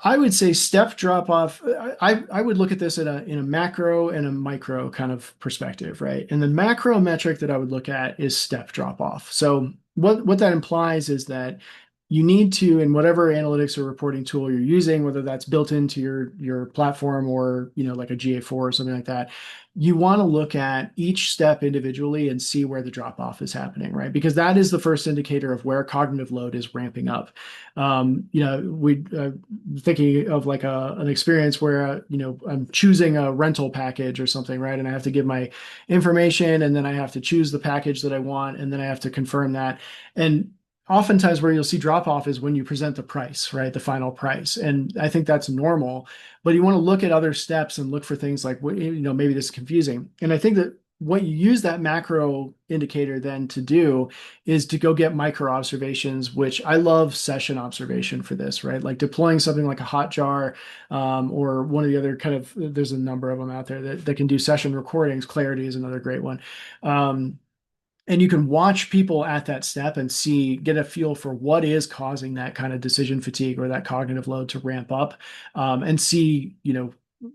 I would say step drop off. I would look at this in a macro and a micro kind of perspective, right? And the macro metric that I would look at is step drop off. So what that implies is that you need to, in whatever analytics or reporting tool you're using, whether that's built into your platform or like a GA4 or something like that, you want to look at each step individually and see where the drop off is happening, right? Because that is the first indicator of where cognitive load is ramping up. We thinking of like an experience where I'm choosing a rental package or something, right? And I have to give my information, and then I have to choose the package that I want, and then I have to confirm that. And oftentimes where you'll see drop off is when you present the price, right? The final price. And I think that's normal, but you want to look at other steps and look for things like, maybe this is confusing. And I think that what you use that macro indicator then to do is to go get micro observations, which I love session observation for this, right? Like deploying something like a Hotjar, or one of the other there's a number of them out there that can do session recordings. Clarity is another great one. And you can watch people at that step and get a feel for what is causing that kind of decision fatigue or that cognitive load to ramp up, and see,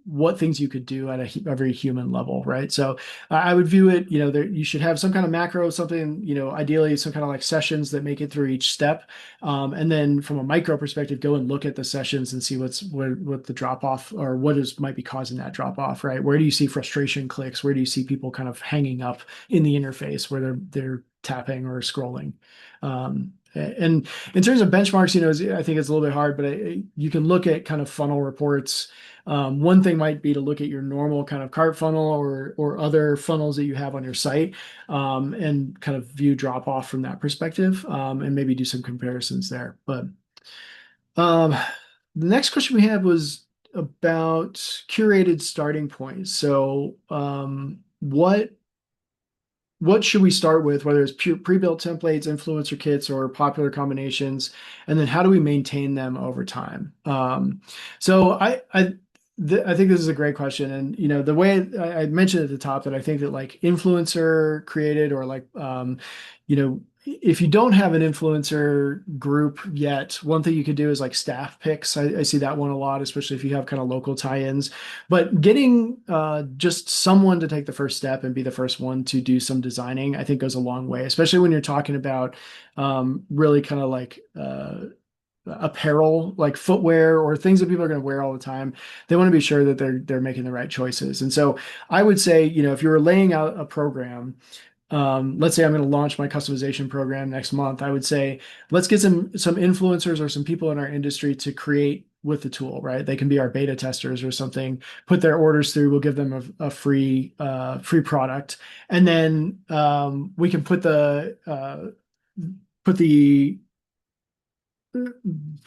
what things you could do at a very human level, right? So I would view it, you should have some kind of macro, something, ideally some kind of like sessions that make it through each step. And then from a micro perspective, go and look at the sessions and see what the drop off or might be causing that drop off, right? Where do you see frustration clicks? Where do you see people kind of hanging up in the interface where they're tapping or scrolling? And in terms of benchmarks, I think it's a little bit hard, but you can look at kind of funnel reports. One thing might be to look at your normal kind of cart funnel or other funnels that you have on your site, and kind of view drop off from that perspective, and maybe do some comparisons there. But um, the next question we had was about curated starting points. So what what should we start with, whether it's pre-built templates, influencer kits, or popular combinations, and then how do we maintain them over time? So I think this is a great question, and the way I mentioned at the top that I think that like influencer created or like if you don't have an influencer group yet, one thing you could do is like staff picks. I see that one a lot, especially if you have kind of local tie-ins. But getting just someone to take the first step and be the first one to do some designing, I think goes a long way, especially when you're talking about really kind of like apparel, like footwear or things that people are going to wear all the time. They want to be sure that they're making the right choices. And so I would say, if you were laying out a program, let's say I'm going to launch my customization program next month. I would say let's get some influencers or some people in our industry to create with the tool, right? They can be our beta testers or something. Put their orders through. We'll give them a free product, and then we can put the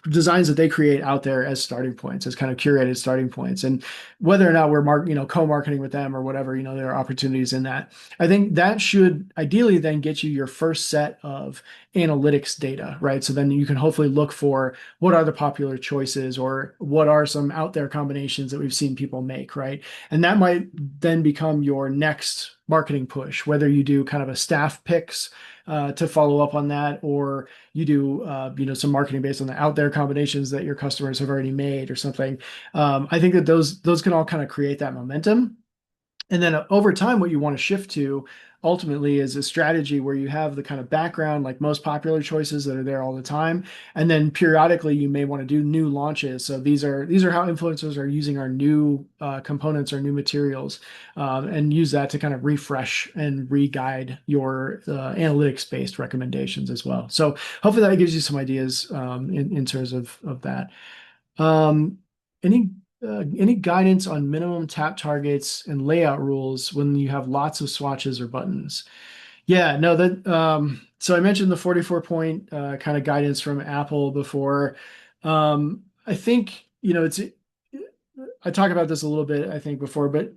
designs that they create out there as starting points, as kind of curated starting points. And whether or not we're co-marketing with them or whatever, there are opportunities in that. I think that should ideally then get you your first set of analytics data, right? So then you can hopefully look for what are the popular choices or what are some out there combinations that we've seen people make, right? And that might then become your next marketing push, whether you do kind of a staff picks to follow up on that, or you do some marketing based on the out there combinations that your customers have already made or something. I think that those can all kind of create that momentum. And then over time, what you want to shift to ultimately is a strategy where you have the kind of background, like most popular choices that are there all the time. And then periodically you may want to do new launches. So these are how influencers are using our new components or new materials, and use that to kind of refresh and re-guide your analytics-based recommendations as well. So hopefully that gives you some ideas in terms of that. Um, any any guidance on minimum tap targets and layout rules when you have lots of swatches or buttons? Yeah, no, that so I mentioned the 44 point kind of guidance from Apple before. I think, I talked about this a little bit, I think, before, but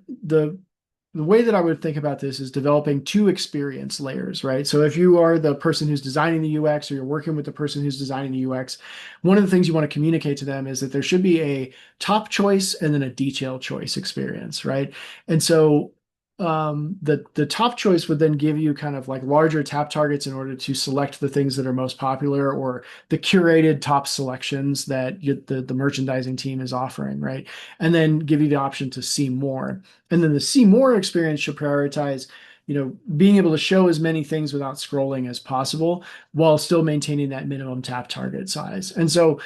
the way that I would think about this is developing two experience layers, right? So if you are the person who's designing the UX or you're working with the person who's designing the UX, one of the things you want to communicate to them is that there should be a top choice and then a detail choice experience, right? And so the top choice would then give you kind of like larger tap targets in order to select the things that are most popular or the curated top selections that the merchandising team is offering, right? And then give you the option to see more. And then the see more experience should prioritize, being able to show as many things without scrolling as possible while still maintaining that minimum tap target size. And so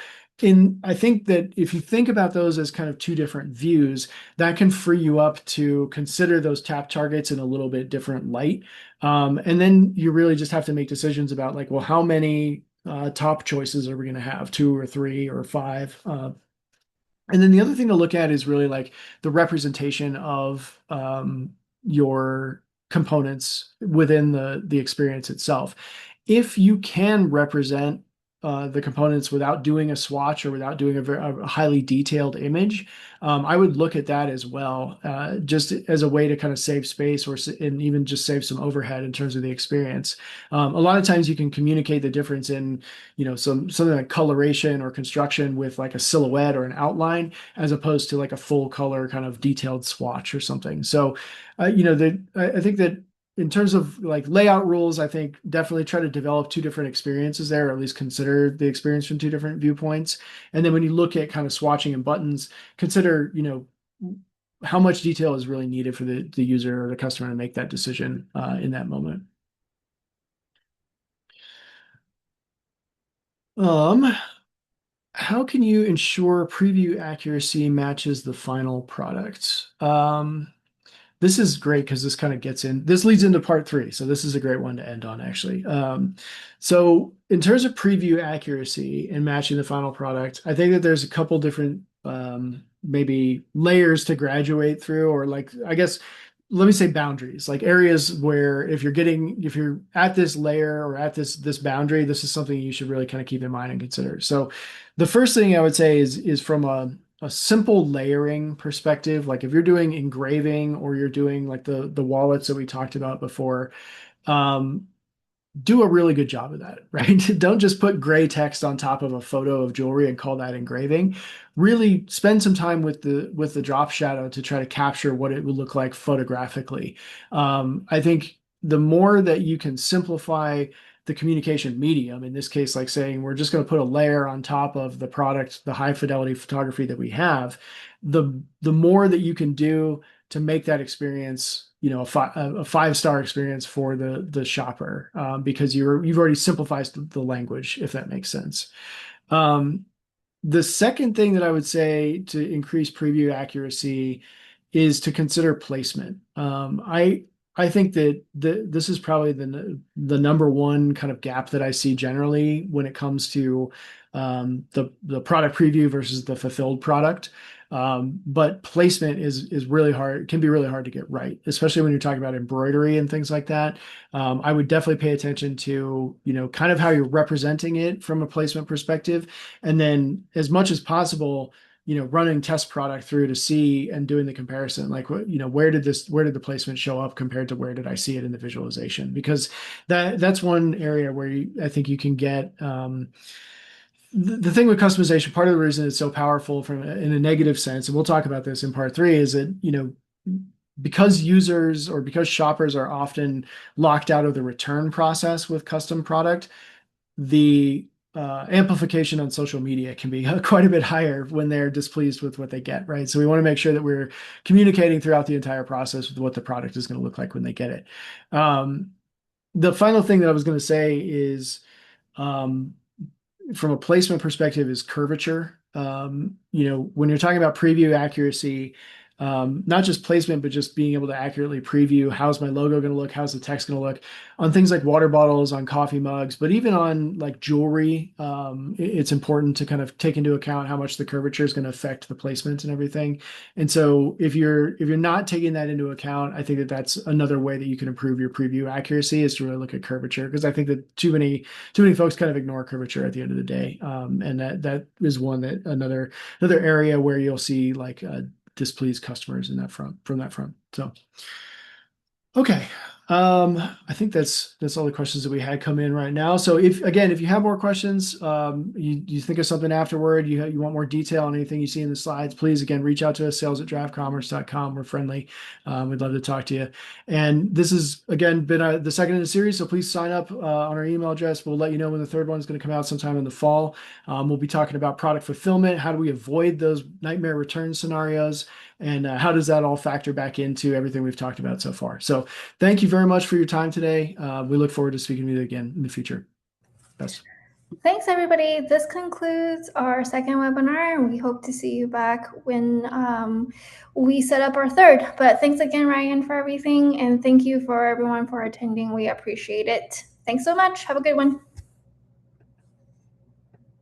I think that if you think about those as kind of two different views, that can free you up to consider those tap targets in a little bit different light. And then you really just have to make decisions about like, well, how many top choices are we going to have? Two or three or five? And then the other thing to look at is really like the representation of your components within the experience itself. If you can represent the components without doing a swatch or without doing a highly detailed image, I would look at that as well, just as a way to kind of save space and even just save some overhead in terms of the experience. A lot of times you can communicate the difference in something like coloration or construction with like a silhouette or an outline as opposed to like a full color kind of detailed swatch or something. So I think that in terms of like layout rules, I think definitely try to develop two different experiences there, or at least consider the experience from two different viewpoints. And then when you look at kind of swatching and buttons, consider how much detail is really needed for the user or the customer to make that decision in that moment. um How can you ensure preview accuracy matches the final product? This is great because this leads into part three. So this is a great one to end on, actually. So in terms of preview accuracy and matching the final product, I think that there's a couple different maybe layers to graduate through, or like, I guess, let me say boundaries, like areas where if you're at this layer or at this boundary, this is something you should really kind of keep in mind and consider. So the first thing I would say is from a simple layering perspective, like if you're doing engraving or you're doing like the wallets that we talked about before, do a really good job of that, right? Don't just put gray text on top of a photo of jewelry and call that engraving. Really spend some time with the drop shadow to try to capture what it would look like photographically. I think the more that you can simplify the communication medium, in this case, like saying we're just going to put a layer on top of the product, the high fidelity photography that we have, the more that you can do to make that experience, a 5-star experience for the shopper, because you've already simplified the language, if that makes sense. Um, the second thing that I would say to increase preview accuracy is to consider placement. I think that this is probably the number one kind of gap that I see generally when it comes to the product preview versus the fulfilled product. But placement is really hard, can be really hard to get right, especially when you're talking about embroidery and things like that. I would definitely pay attention to, kind of how you're representing it from a placement perspective. And then as much as possible, running test product through to see and doing the comparison, like, where did the placement show up compared to where did I see it in the visualization? Because that's one area where I think you can get, the thing with customization, part of the reason it's so powerful in a negative sense, and we'll talk about this in part three, is that, because users or because shoppers are often locked out of the return process with custom product, the amplification on social media can be quite a bit higher when they're displeased with what they get, right? So we want to make sure that we're communicating throughout the entire process with what the product is going to look like when they get it. The final thing that I was going to say is, um, from a placement perspective, is curvature. When you're talking about preview accuracy, not just placement, but just being able to accurately preview how's my logo going to look, how's the text going to look on things like water bottles, on coffee mugs, but even on like jewelry. It's important to kind of take into account how much the curvature is going to affect the placement and everything. And so if you're not taking that into account, I think that that's another way that you can improve your preview accuracy, is to really look at curvature, because I think that too many folks kind of ignore curvature at the end of the day. And that is another area where you'll see like displeased customers from that front. So, okay. I think that's all the questions that we had come in right now. So if you have more questions, you think of something afterward, you want more detail on anything you see in the slides, please, again, reach out to us, sales@drivecommerce.com. We're friendly. We'd love to talk to you. And this has, again, been the second in the series, so please sign up on our email address. We'll let you know when the third one is going to come out sometime in the fall. We'll be talking about product fulfillment. How do we avoid those nightmare return scenarios? And how does that all factor back into everything we've talked about so far? So thank you very much for your time today. We look forward to speaking with you again in the future. Best. Thanks, everybody. This concludes our second webinar, and we hope to see you back when we set up our third. But thanks again, Ryan, for everything, and thank you for everyone for attending. We appreciate it. Thanks so much. Have a good one.